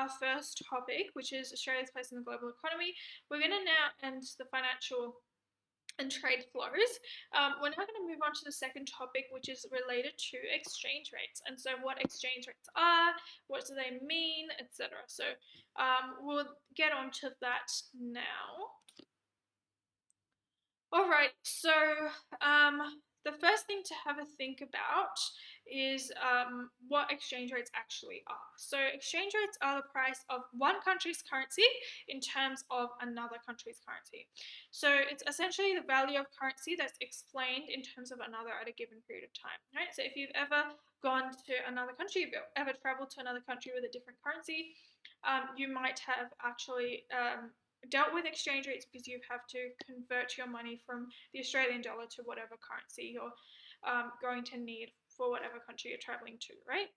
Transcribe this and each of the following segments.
our first topic, which is Australia's place in the global economy, we're going to now end the financial and trade flows. We're now going to move on to the second topic, which is related to exchange rates. And so, what exchange rates are, what do they mean, etc. So, we'll get on to that now. All right, so the first thing to have a think about is what exchange rates actually are. So exchange rates are the price of one country's currency in terms of another country's currency. So it's essentially the value of currency that's explained in terms of another at a given period of time, right? So if you've ever gone to another country, you've ever traveled to another country with a different currency, you might have actually dealt with exchange rates because you have to convert your money from the Australian dollar to whatever currency you're going to need for whatever country you're traveling to, right?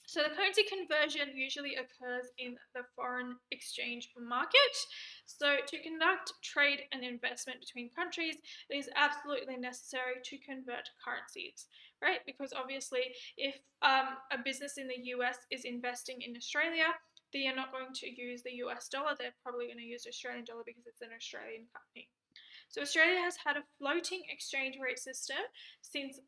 So the currency conversion usually occurs in the foreign exchange market. So to conduct trade and investment between countries, it is absolutely necessary to convert currencies, right? Because obviously, if a business in the US is investing in Australia, they are not going to use the US dollar. They're probably going to use the Australian dollar because it's an Australian company. So Australia has had a floating exchange rate system since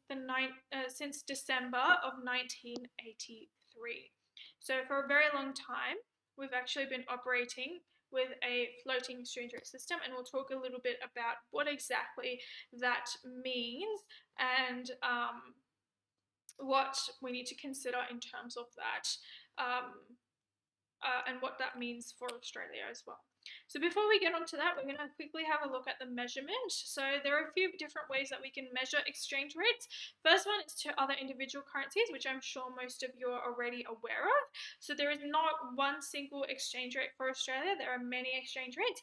December of 1983. So for a very long time, we've actually been operating with a floating exchange rate system, and we'll talk a little bit about what exactly that means and what we need to consider in terms of that. And what that means for Australia as well. So before we get onto that, we're going to quickly have a look at the measurement. So there are a few different ways that we can measure exchange rates. First one is to other individual currencies, which I'm sure most of you are already aware of. So there is not one single exchange rate for Australia. There are many exchange rates.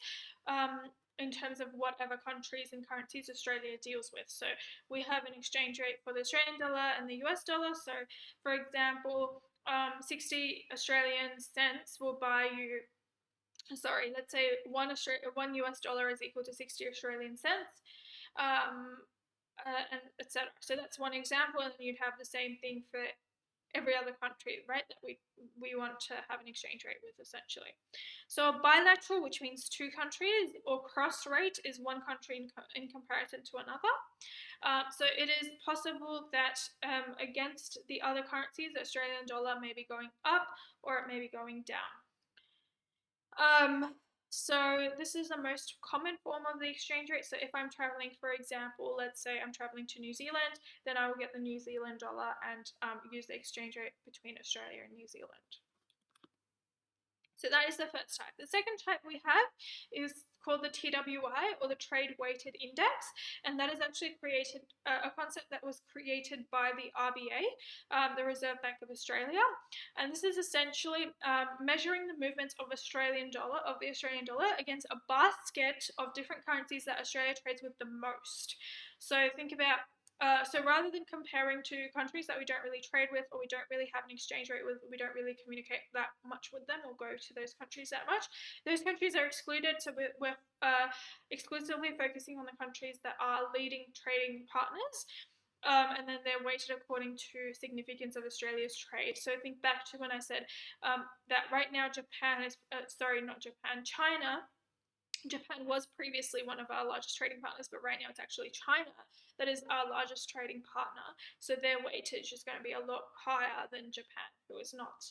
In terms of whatever countries and currencies Australia deals with. So we have an exchange rate for the Australian dollar and the US dollar. So for example, 60 Australian cents will buy you, let's say one US dollar is equal to 60 Australian cents, and etc. So that's one example, and then you'd have the same thing for every other country, right, that we want to have an exchange rate with, essentially. So a bilateral, which means two countries, or cross rate is one country in comparison to another. So it is possible that against the other currencies, the Australian dollar may be going up or it may be going down. So this is the most common form of the exchange rate. So if I'm traveling, for example, let's say I'm traveling to New Zealand, then I will get the New Zealand dollar and use the exchange rate between Australia and New Zealand. So that is the first type. The second type we have is called the TWI, or the Trade Weighted Index, and that is actually created a concept that was created by the RBA, the Reserve Bank of Australia, and this is essentially measuring the movements of the Australian dollar against a basket of different currencies that Australia trades with the most. So think about so rather than comparing to countries that we don't really trade with, or we don't really have an exchange rate with, we don't really communicate that much with them or go to those countries that much, those countries are excluded. So we're exclusively focusing on the countries that are leading trading partners. And then they're weighted according to significance of Australia's trade. So think back to when I said that right now China. Japan was previously one of our largest trading partners, but right now it's actually China that is our largest trading partner. So their weightage is going to be a lot higher than Japan, who is not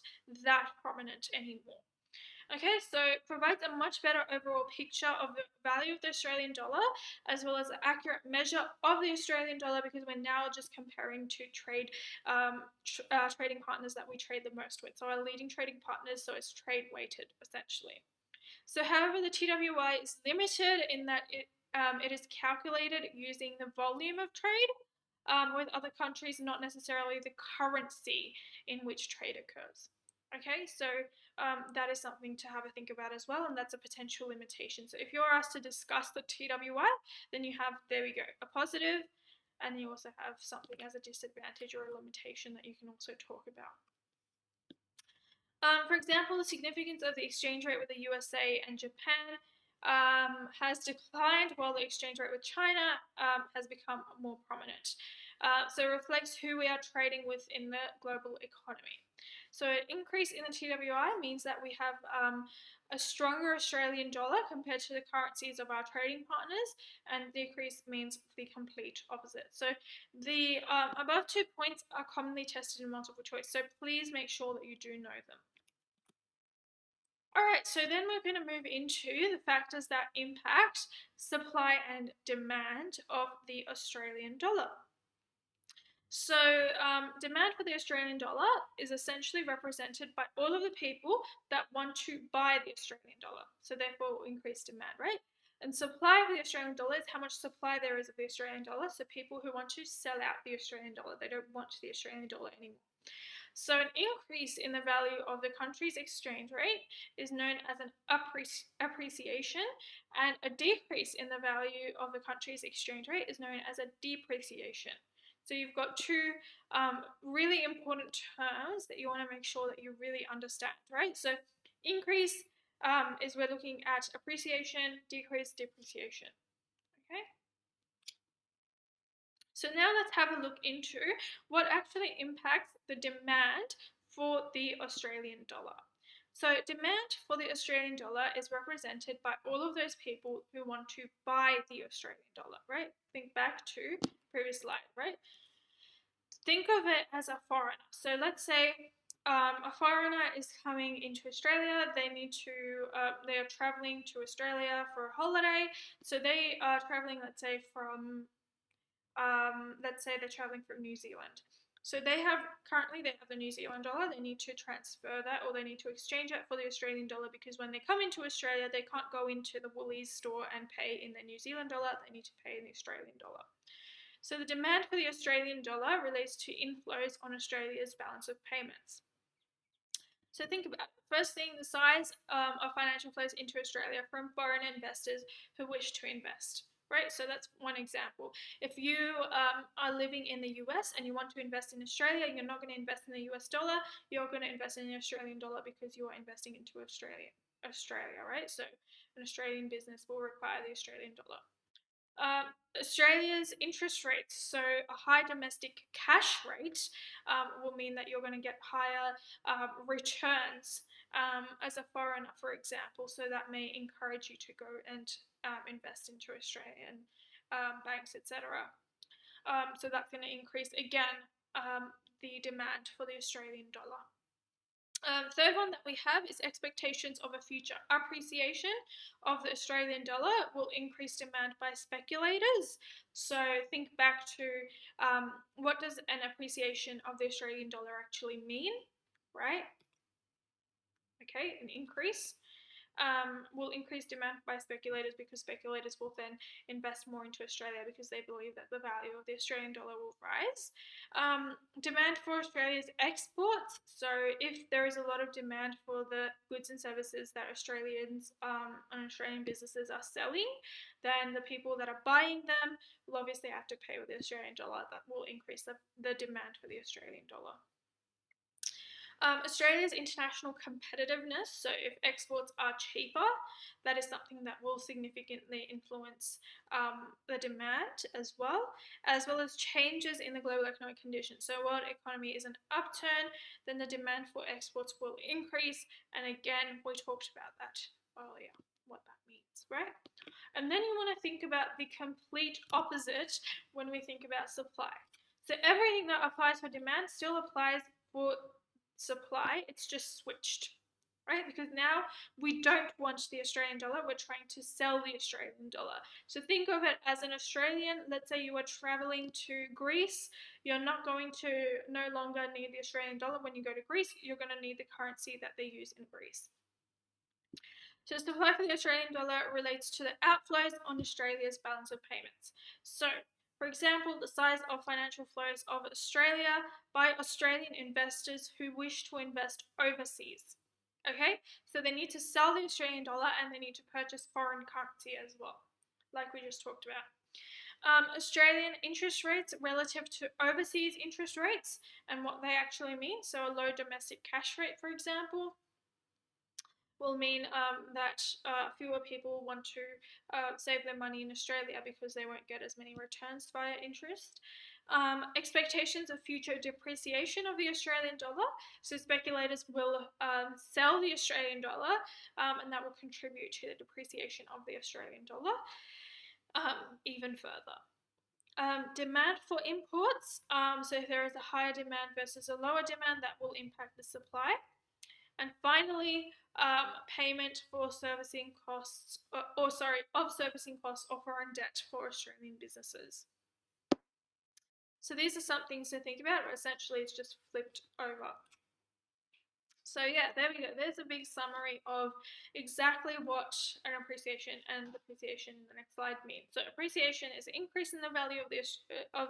that prominent anymore. Okay, so it provides a much better overall picture of the value of the Australian dollar, as well as an accurate measure of the Australian dollar, because we're now just comparing to trading partners that we trade the most with. So our leading trading partners, so it's trade weighted essentially. So however, the TWI is limited in that it is calculated using the volume of trade with other countries, not necessarily the currency in which trade occurs. Okay, so that is something to have a think about as well, and that's a potential limitation. So if you're asked to discuss the TWI, then you have, there we go, a positive, and you also have something as a disadvantage or a limitation that you can also talk about. For example, the significance of the exchange rate with the USA and Japan has declined, while the exchange rate with China has become more prominent. So it reflects who we are trading with in the global economy. So an increase in the TWI means that we have a stronger Australian dollar compared to the currencies of our trading partners, and decrease means the complete opposite. So the above 2 points are commonly tested in multiple choice, so please make sure that you do know them. All right, so then we're going to move into the factors that impact supply and demand of the Australian dollar. So, demand for the Australian dollar is essentially represented by all of the people that want to buy the Australian dollar. So, therefore, will increase demand, right? And supply of the Australian dollar is how much supply there is of the Australian dollar. So, people who want to sell out the Australian dollar, they don't want the Australian dollar anymore. So, an increase in the value of the country's exchange rate is known as an appreciation, and a decrease in the value of the country's exchange rate is known as a depreciation. So you've got two really important terms that you want to make sure that you really understand, right? So increase is we're looking at appreciation, decrease, depreciation. Okay. So now let's have a look into what actually impacts the demand for the Australian dollar. So demand for the Australian dollar is represented by all of those people who want to buy the Australian dollar, right? Think back to previous slide, right? Think of it as a foreigner. So let's say a foreigner is coming into Australia. They are traveling to Australia for a holiday. So they are traveling, let's say they're traveling from New Zealand. So currently they have the New Zealand dollar. They need to transfer that, or they need to exchange it for the Australian dollar, because when they come into Australia, they can't go into the Woolies store and pay in their New Zealand dollar. They need to pay in the Australian dollar. So the demand for the Australian dollar relates to inflows on Australia's balance of payments. So think about it. First thing, the size of financial flows into Australia from foreign investors who wish to invest. Right, so that's one example. If you are living in the US and you want to invest in Australia, you're not going to invest in the US dollar, you're going to invest in the Australian dollar because you are investing into Australia, right? So an Australian business will require the Australian dollar. Australia's interest rates, so a high domestic cash rate will mean that you're going to get higher returns as a foreigner, for example. So that may encourage you to go and invest into Australian banks, etc. So that's going to increase again the demand for the Australian dollar. Third one that we have is expectations of a future appreciation of the Australian dollar will increase demand by speculators. So think back to what does an appreciation of the Australian dollar actually mean, right? Okay, an increase. Will increase demand by speculators, because speculators will then invest more into Australia because they believe that the value of the Australian dollar will rise. Demand for Australia's exports. So if there is a lot of demand for the goods and services that Australians and Australian businesses are selling, then the people that are buying them will obviously have to pay with the Australian dollar. That will increase the demand for the Australian dollar. Australia's international competitiveness, so if exports are cheaper, that is something that will significantly influence the demand as well as changes in the global economic conditions. So world economy is an upturn, then the demand for exports will increase, and again, we talked about that earlier, what that means, right? And then you want to think about the complete opposite when we think about supply. So everything that applies for demand still applies for supply, it's just switched, right? Because now we don't want the Australian dollar, we're trying to sell the Australian dollar. So think of it as an Australian. Let's say you are traveling to Greece, you're not going to no longer need the Australian dollar when you go to Greece, you're going to need the currency that they use in Greece. So supply for the Australian dollar relates to the outflows on Australia's balance of payments. So for example, the size of financial flows of Australia by Australian investors who wish to invest overseas. Okay, so they need to sell the Australian dollar and they need to purchase foreign currency as well, like we just talked about. Australian interest rates relative to overseas interest rates and what they actually mean. So a low domestic cash rate, for example, will mean that fewer people want to save their money in Australia because they won't get as many returns via interest. Expectations of future depreciation of the Australian dollar. So speculators will sell the Australian dollar, and that will contribute to the depreciation of the Australian dollar even further. Demand for imports. So if there is a higher demand versus a lower demand, that will impact the supply. And finally, payment for servicing costs, of servicing costs or foreign debt for Australian businesses. So these are some things to think about. Essentially, it's just flipped over. So yeah, there we go. There's a big summary of exactly what an appreciation and depreciation in the next slide mean. So appreciation is an increase in the value of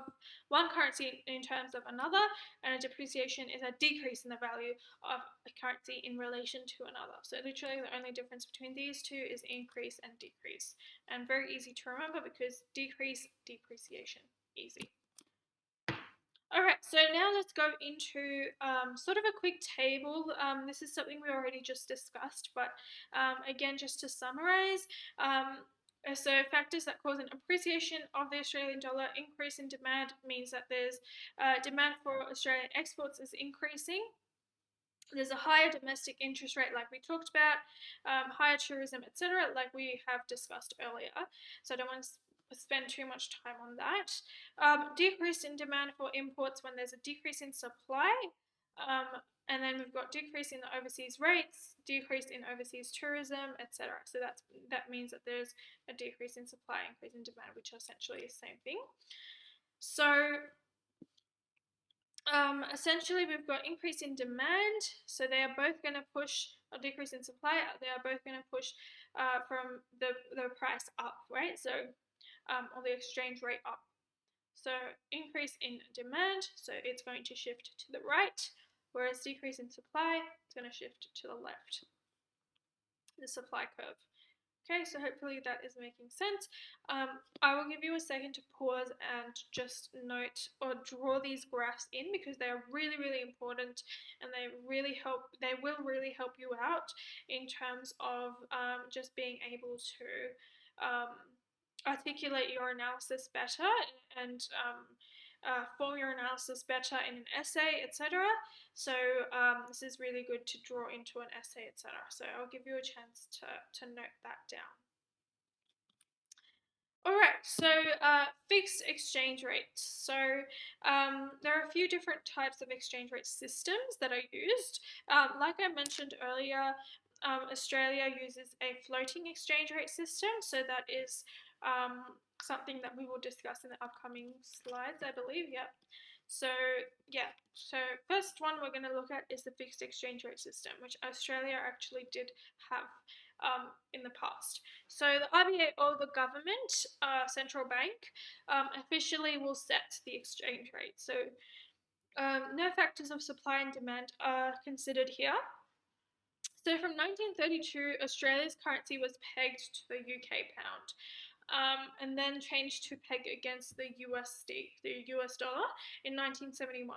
one currency in terms of another, and a depreciation is a decrease in the value of a currency in relation to another. So literally the only difference between these two is increase and decrease. And very easy to remember because decrease, depreciation, easy. All right, so now let's go into sort of a quick table. This is something we already just discussed, but again, just to summarize, so factors that cause an appreciation of the Australian dollar, increase in demand means that there's demand for Australian exports is increasing. There's a higher domestic interest rate, like we talked about, higher tourism, etc., like we have discussed earlier. So I don't want to spend too much time on that. Decrease in demand for imports when there's a decrease in supply. And then we've got decrease in the overseas rates, decrease in overseas tourism, etc. So that means that there's a decrease in supply, increase in demand, which are essentially the same thing. So essentially, we've got increase in demand, so they are both going to push a decrease in supply. They are both going to push from the price up, right? So, or the exchange rate up. So increase in demand, so it's going to shift to the right, whereas decrease in supply, it's going to shift to the left, the supply curve. Okay, so hopefully that is making sense. I will give you a second to pause and just note or draw these graphs in because they are really, really important and they will really help you out in terms of just being able to articulate your analysis better and form your analysis better in an essay, etc. So this is really good to draw into an essay, etc. So I'll give you a chance to note that down. All right, so fixed exchange rates. So there are a few different types of exchange rate systems that are used. Like I mentioned earlier, Australia uses a floating exchange rate system. So that is something that we will discuss in the upcoming slides, I believe. Yep. So yeah, so first one we're going to look at is the fixed exchange rate system, which Australia actually did have in the past. So the RBA, or the government, central bank, officially will set the exchange rate. So no factors of supply and demand are considered here. So from 1932, Australia's currency was pegged to the UK pound. And then changed to peg against the US dollar, in 1971.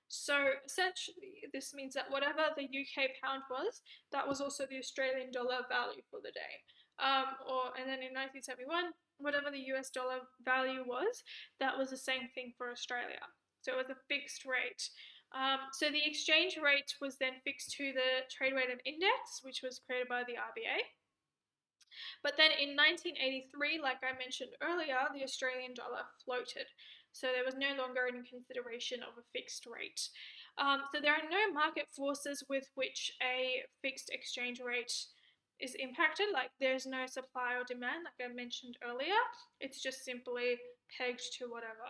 So essentially, this means that whatever the UK pound was, that was also the Australian dollar value for the day. And then in 1971, whatever the US dollar value was, that was the same thing for Australia. So it was a fixed rate. So the exchange rate was then fixed to the trade weighted index, which was created by the RBA. But then in 1983, like I mentioned earlier, the Australian dollar floated. So there was no longer any consideration of a fixed rate. So there are no market forces with which a fixed exchange rate is impacted. Like there's no supply or demand, like I mentioned earlier. It's just simply pegged to whatever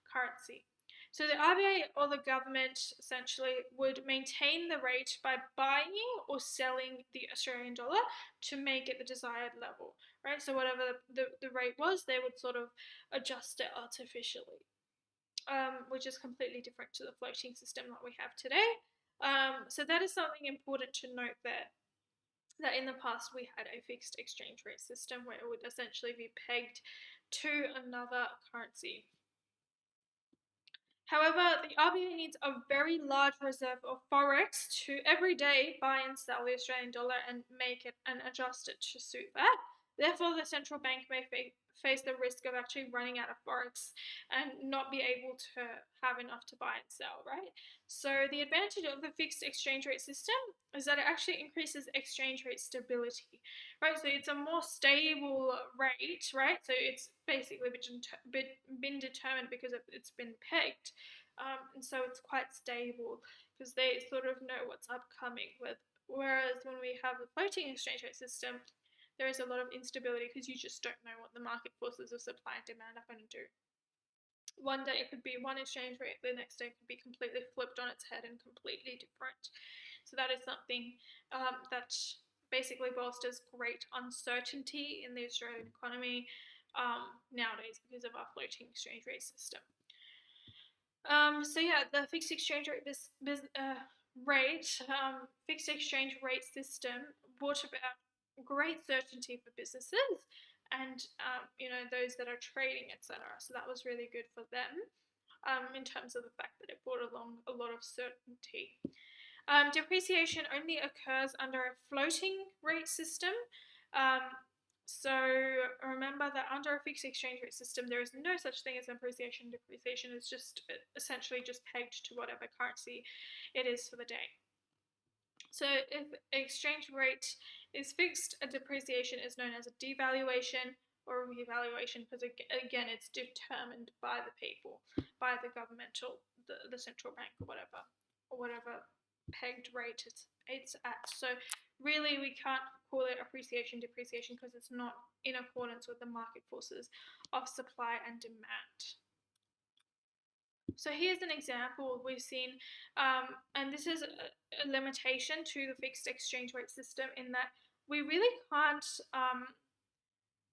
currency. So the RBA, or the government, essentially would maintain the rate by buying or selling the Australian dollar to make it the desired level, right? So whatever the rate was, they would sort of adjust it artificially, which is completely different to the floating system that we have today. So that is something important to note there, that in the past we had a fixed exchange rate system where it would essentially be pegged to another currency. However, the RBA needs a very large reserve of forex to every day buy and sell the Australian dollar and make it and adjust it to suit that. Therefore, the central bank may face the risk of actually running out of forex and not be able to have enough to buy and sell, right? So the advantage of the fixed exchange rate system is that it actually increases exchange rate stability, right? So it's a more stable rate, right? So it's basically been determined because it's been pegged. And so it's quite stable because they sort of know what's upcoming. Whereas when we have a floating exchange rate system, there is a lot of instability because you just don't know what the market forces of supply and demand are going to do. One day it could be one exchange rate, the next day it could be completely flipped on its head and completely different. So that is something that basically bolsters great uncertainty in the Australian economy nowadays because of our floating exchange rate system. So yeah, the fixed exchange rate fixed exchange rate system brought about great certainty for businesses and those that are trading, etc. So that was really good for them in terms of the fact that it brought along a lot of certainty. Depreciation only occurs under a floating rate system. So remember that under a fixed exchange rate system, there is no such thing as appreciation. Depreciation is just essentially just pegged to whatever currency it is for the day. So if exchange rate is fixed, a depreciation is known as a devaluation or a revaluation because again, it's determined by the people, by the governmental, the central bank or whatever pegged rate it's at. So really we can't call it appreciation, depreciation because it's not in accordance with the market forces of supply and demand. So here's an example we've seen, and this is a limitation to the fixed exchange rate system in that we really can't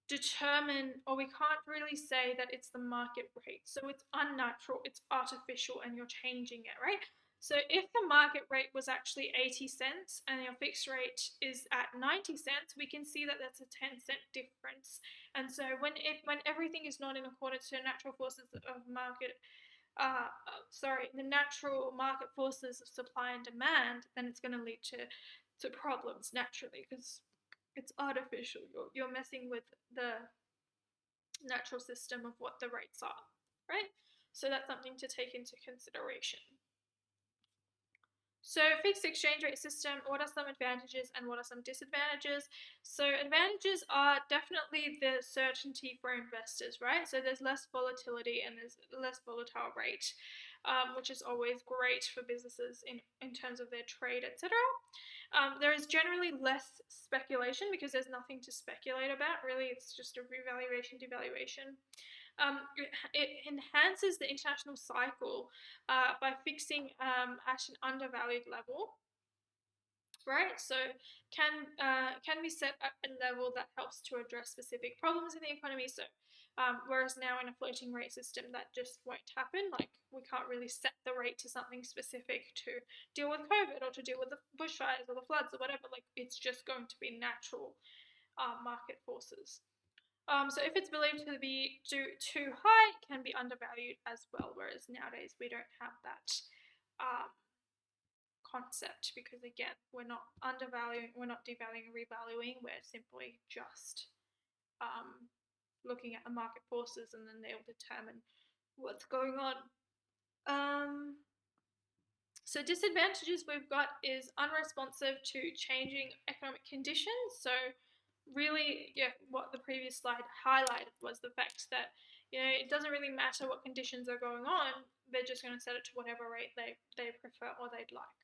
determine, or we can't really say that it's the market rate. So it's unnatural, it's artificial, and you're changing it, right? So if the market rate was actually 80 cents and your fixed rate is at 90 cents, we can see that that's a 10-cent difference. And so when everything is not in accordance to natural forces of market, the natural market forces of supply and demand, then it's going to lead to problems naturally because it's artificial. You're messing with the natural system of what the rates are, right? So that's something to take into consideration. So fixed exchange rate system, what are some advantages and what are some disadvantages? So advantages are definitely the certainty for investors, right? So there's less volatility and there's less volatile rate, which is always great for businesses in terms of their trade, etc. There is generally less speculation because there's nothing to speculate about. Really, it's just a revaluation, devaluation. It enhances the international cycle by fixing at an undervalued level, right? So can be set at a level that helps to address specific problems in the economy. So whereas now in a floating rate system that just won't happen. Like we can't really set the rate to something specific to deal with COVID or to deal with the bushfires or the floods or whatever. Like it's just going to be natural market forces. So if it's believed to be too high, it can be undervalued as well. Whereas nowadays we don't have that concept because again, we're not undervaluing, we're not devaluing or revaluing. We're simply just looking at the market forces and then they'll determine what's going on. So disadvantages we've got is unresponsive to changing economic conditions. So really, yeah, what the previous slide highlighted was the fact that, it doesn't really matter what conditions are going on, they're just going to set it to whatever rate they prefer or they'd like.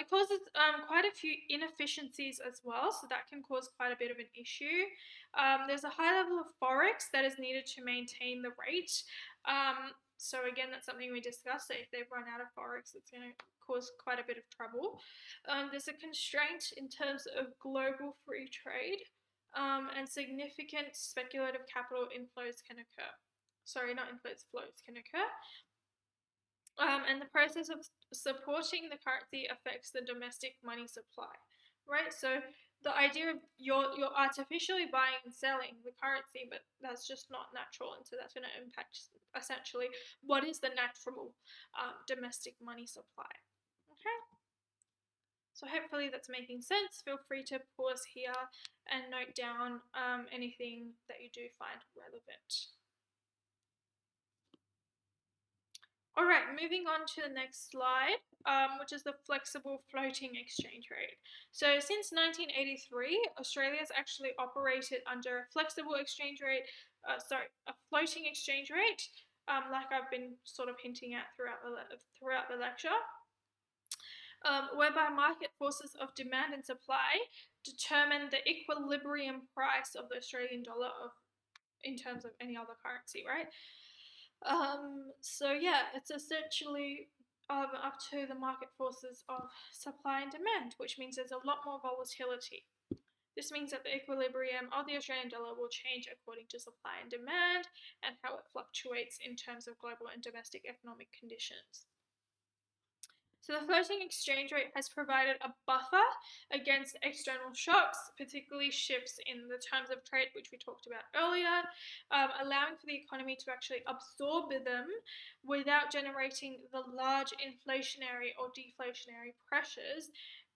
It causes quite a few inefficiencies as well, so that can cause quite a bit of an issue. There's a high level of forex that is needed to maintain the rate. So again, that's something we discussed. So if they've run out of forex, it's going to cause quite a bit of trouble. There's a constraint in terms of global free trade, and significant speculative capital inflows can occur. Sorry, not inflows, flows can occur. And the process of supporting the currency affects the domestic money supply, right? So the idea of you're artificially buying and selling the currency, but that's just not natural, and so that's going to impact essentially what is the natural domestic money supply. Okay. So hopefully that's making sense. Feel free to pause here and note down anything that you do find relevant. All right, moving on to the next slide, which is the flexible floating exchange rate. So since 1983, Australia's actually operated under a flexible exchange rate, a floating exchange rate, like I've been sort of hinting at throughout the lecture, whereby market forces of demand and supply determine the equilibrium price of the Australian dollar in terms of any other currency, right? So yeah, it's essentially up to the market forces of supply and demand, which means there's a lot more volatility. This means that the equilibrium of the Australian dollar will change according to supply and demand and how it fluctuates in terms of global and domestic economic conditions. So the floating exchange rate has provided a buffer against external shocks, particularly shifts in the terms of trade, which we talked about earlier, allowing for the economy to actually absorb them without generating the large inflationary or deflationary pressures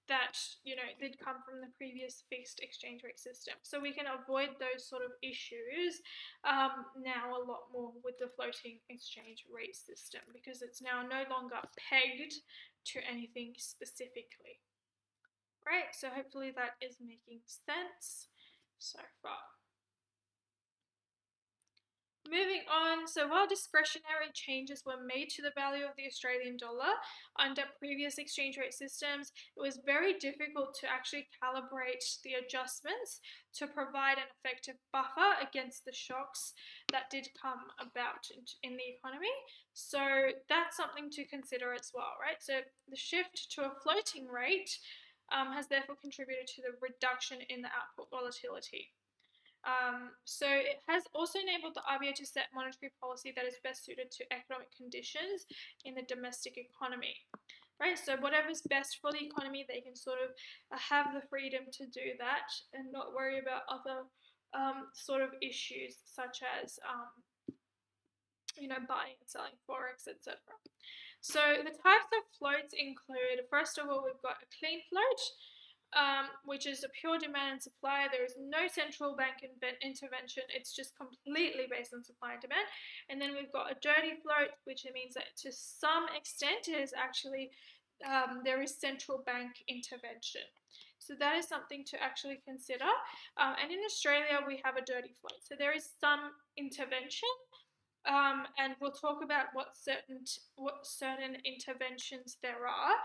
that did come from the previous fixed exchange rate system. So we can avoid those sort of issues now a lot more with the floating exchange rate system, because it's now no longer pegged to anything specifically. Right, so hopefully that is making sense so far. Moving on, so while discretionary changes were made to the value of the Australian dollar under previous exchange rate systems, it was very difficult to actually calibrate the adjustments to provide an effective buffer against the shocks that did come about in the economy. So that's something to consider as well, right? So the shift to a floating rate has therefore contributed to the reduction in the output volatility. So it has also enabled the RBA to set monetary policy that is best suited to economic conditions in the domestic economy. Right, so whatever's best for the economy, they can sort of have the freedom to do that and not worry about other sort of issues such as buying and selling forex, etc. So the types of floats include, first of all, we've got a clean float, which is a pure demand and supply. There is no central bank intervention. It's just completely based on supply and demand. And then we've got a dirty float, which means that to some extent it is actually there is central bank intervention. So that is something to actually consider. And in Australia, we have a dirty float. So there is some intervention. And we'll talk about what certain interventions there are,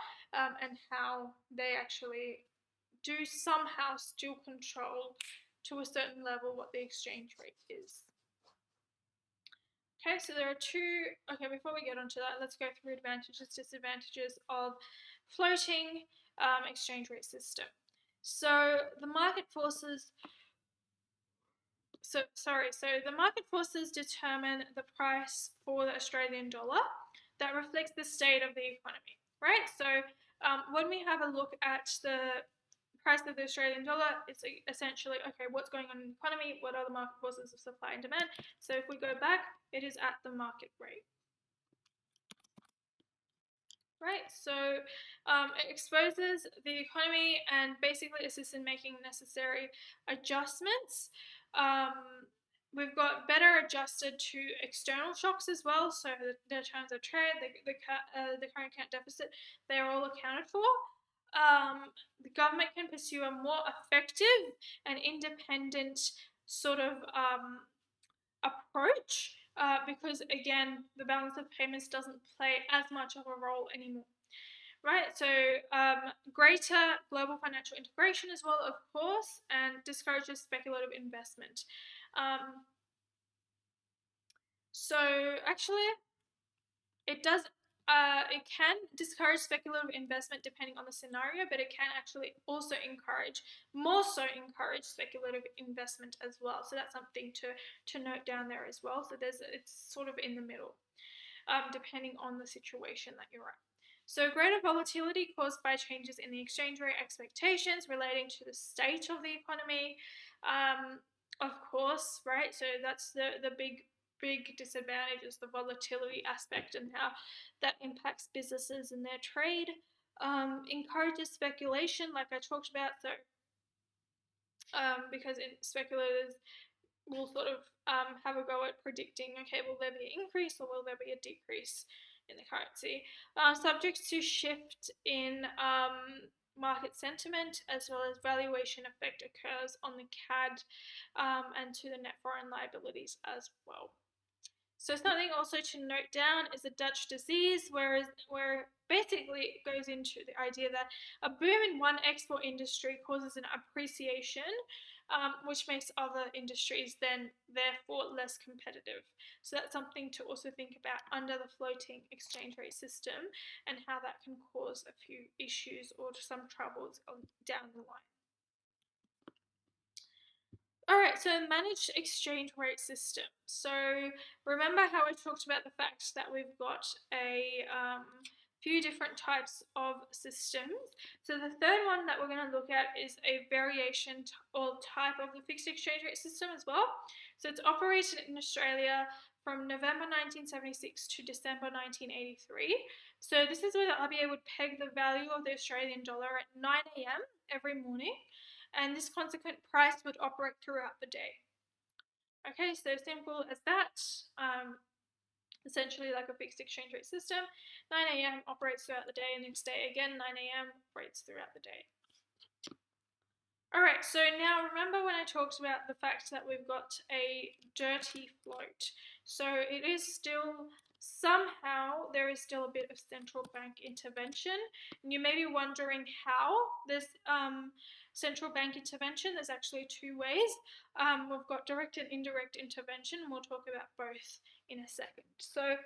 and how they actually do somehow still control to a certain level what the exchange rate is. Okay, so there are before we get onto that, let's go through advantages, disadvantages of floating exchange rate system. So the market forces determine the price for the Australian dollar that reflects the state of the economy, right? So when we have a look at the price of the Australian dollar, it's essentially, okay, what's going on in the economy? What are the market forces of supply and demand? So if we go back, it is at the market rate. Right, so it exposes the economy and basically assists in making necessary adjustments. We've got better adjusted to external shocks as well, so the terms of trade, the current account deficit, they are all accounted for. The government can pursue a more effective and independent sort of approach because, again, the balance of payments doesn't play as much of a role anymore. Right, so greater global financial integration as well, of course, and discourages speculative investment. So actually, it can discourage speculative investment depending on the scenario, but it can actually also more so encourage speculative investment as well. So that's something to note down there as well. So it's sort of in the middle, depending on the situation that you're at. So greater volatility caused by changes in the exchange rate expectations relating to the state of the economy, of course, right? So that's the big disadvantage is the volatility aspect and how that impacts businesses and their trade. encourages speculation, like I talked about. So, because speculators will sort of have a go at predicting, okay, will there be an increase or will there be a decrease in the currency? Subject to shift in market sentiment, as well as valuation effect occurs on the CAD and to the net foreign liabilities as well. So something also to note down is the Dutch disease, where basically it goes into the idea that a boom in one export industry causes an appreciation, which makes other industries then therefore less competitive. So that's something to also think about under the floating exchange rate system and how that can cause a few issues or some troubles down the line. All right, so managed exchange rate system. So remember how I talked about the fact that we've got a few different types of systems. So the third one that we're going to look at is a variation or type of the fixed exchange rate system as well. So it's operated in Australia from November 1976 to December 1983. So this is where the RBA would peg the value of the Australian dollar at 9 a.m. every morning, and this consequent price would operate throughout the day. Okay, so simple as that. Essentially like a fixed exchange rate system. 9 a.m. operates throughout the day, and next day again 9 a.m. operates throughout the day. Alright, so now remember when I talked about the fact that we've got a dirty float. So it is still, somehow, there is still a bit of central bank intervention. And you may be wondering how there's central bank intervention. There's actually two ways. We've got direct and indirect intervention, and we'll talk about both in a second. So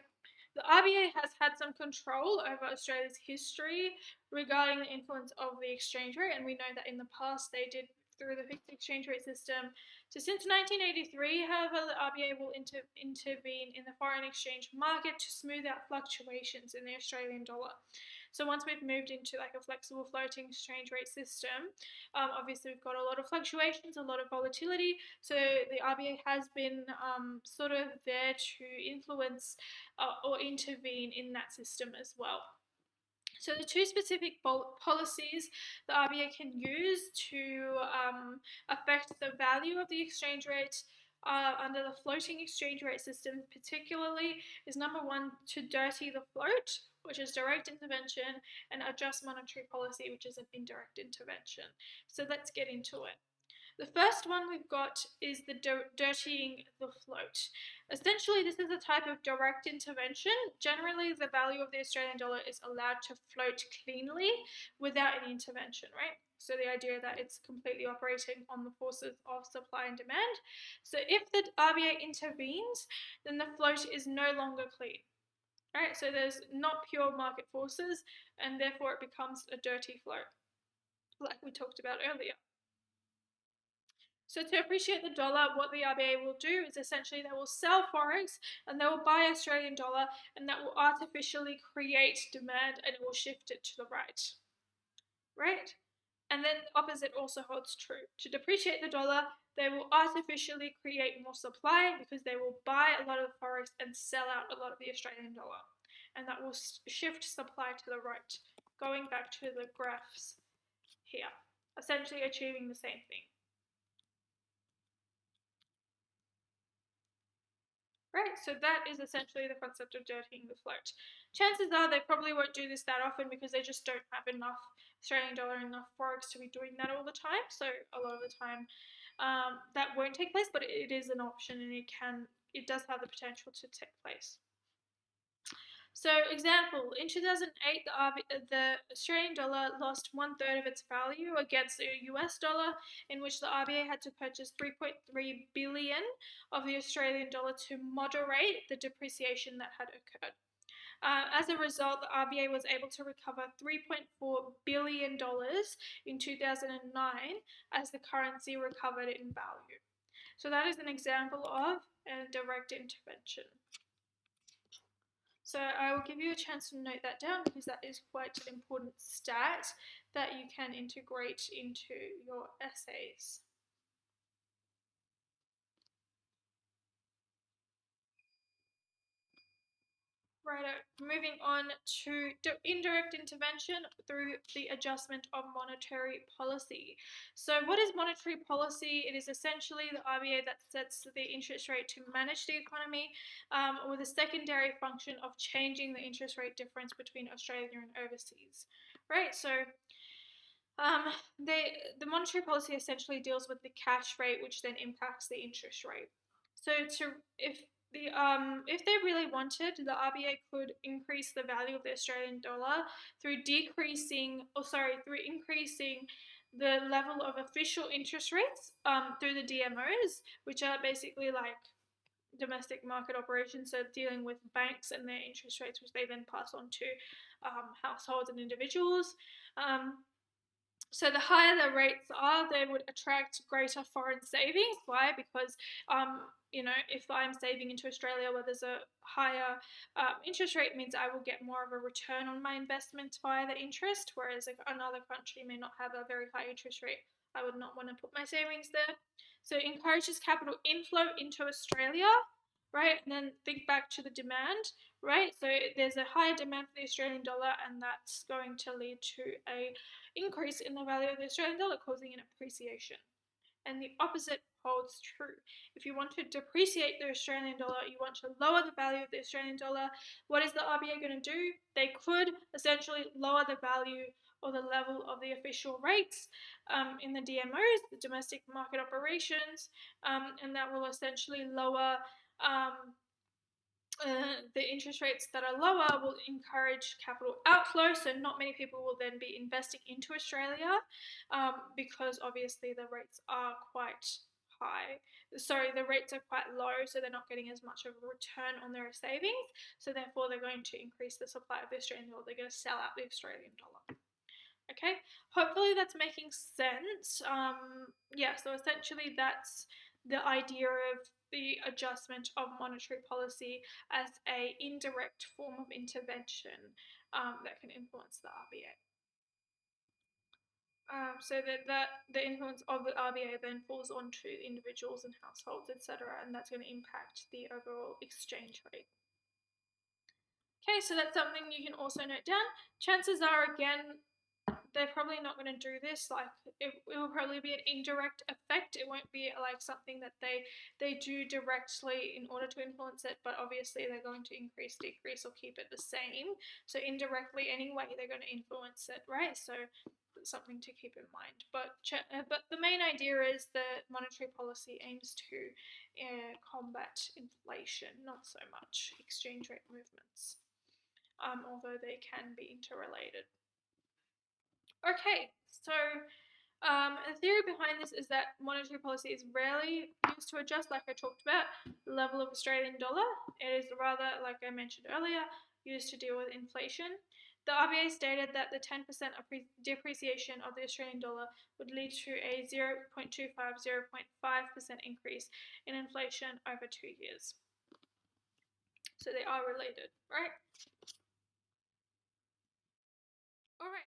the RBA has had some control over Australia's history regarding the influence of the exchange rate, and we know that in the past they did through the fixed exchange rate system. So since 1983, however, the RBA will intervene in the foreign exchange market to smooth out fluctuations in the Australian dollar. So once we've moved into like a flexible floating exchange rate system, obviously we've got a lot of fluctuations, a lot of volatility. So the RBA has been sort of there to influence or intervene in that system as well. So the two specific policies the RBA can use to affect the value of the exchange rate under the floating exchange rate system particularly is number one, to dirty the float, which is direct intervention, and adjust monetary policy, which is an indirect intervention. So let's get into it. The first one we've got is the dirtying the float. Essentially, this is a type of direct intervention. Generally, the value of the Australian dollar is allowed to float cleanly without any intervention, right? So the idea that it's completely operating on the forces of supply and demand. So if the RBA intervenes, then the float is no longer clean. Right, so there's not pure market forces, and therefore it becomes a dirty float, like we talked about earlier. So to appreciate the dollar, what the RBA will do is essentially they will sell forex and they will buy Australian dollar, and that will artificially create demand and it will shift it to the right. Right? And then the opposite also holds true. To depreciate the dollar, they will artificially create more supply because they will buy a lot of forex and sell out a lot of the Australian dollar. And that will shift supply to the right, going back to the graphs here, essentially achieving the same thing. Right, so that is essentially the concept of dirtying the float. Chances are they probably won't do this that often because they just don't have enough Australian dollar, enough forex to be doing that all the time. So a lot of the time that won't take place, but it is an option and it does have the potential to take place. So, example, in 2008, the Australian dollar lost 1/3 of its value against the US dollar, in which the RBA had to purchase 3.3 billion of the Australian dollar to moderate the depreciation that had occurred. As a result, the RBA was able to recover $3.4 billion in 2009 as the currency recovered in value. So that is an example of a direct intervention. So I will give you a chance to note that down because that is quite an important stat that you can integrate into your essays. Right. Alright, moving on to indirect intervention through the adjustment of monetary policy. So, what is monetary policy? It is essentially the RBA that sets the interest rate to manage the economy, with a secondary function of changing the interest rate difference between Australia and overseas. Right, so the monetary policy essentially deals with the cash rate, which then impacts the interest rate. So if they really wanted, the RBA could increase the value of the Australian dollar through through increasing the level of official interest rates through the DMOs, which are basically like domestic market operations, so dealing with banks and their interest rates, which they then pass on to households and individuals. So the higher the rates are, they would attract greater foreign savings. Why? Because if I'm saving into Australia where there's a higher interest rate, means I will get more of a return on my investment via the interest. Whereas like another country may not have a very high interest rate, I would not want to put my savings there. So it encourages capital inflow into Australia, right? And then think back to the demand, right? So there's a higher demand for the Australian dollar, and that's going to lead to a increase in the value of the Australian dollar, causing an appreciation. And the opposite holds true. If you want to depreciate the Australian dollar, you want to lower the value of the Australian dollar, what is the RBA going to do? They could essentially lower the value or the level of the official rates in the DMOs, the domestic market operations, and that will essentially lower the interest rates that are lower will encourage capital outflow, so not many people will then be investing into Australia because obviously the rates are quite high. Sorry, the rates are quite low, so they're not getting as much of a return on their savings, so therefore they're going to increase the supply of the Australian dollar. They're going to sell out the Australian dollar. Okay, hopefully that's making sense. So essentially that's the idea of the adjustment of monetary policy as a indirect form of intervention that can influence the RBA. So that the influence of the RBA then falls onto individuals and households, etc., and that's going to impact the overall exchange rate. Okay, so that's something you can also note down. Chances are, again, they're probably not going to do this. Like it will probably be an indirect effect. It won't be like something that they do directly in order to influence it. But obviously they're going to increase, decrease, or keep it the same. So indirectly, anyway, they're going to influence it, right? So that's something to keep in mind. But the main idea is that monetary policy aims to combat inflation, not so much exchange rate movements, although they can be interrelated. Okay, so the theory behind this is that monetary policy is rarely used to adjust, like I talked about, the level of Australian dollar. It is rather, like I mentioned earlier, used to deal with inflation. The RBA stated that the 10% depreciation of the Australian dollar would lead to a 0.25, 0.5% increase in inflation over 2 years. So they are related, right? All right.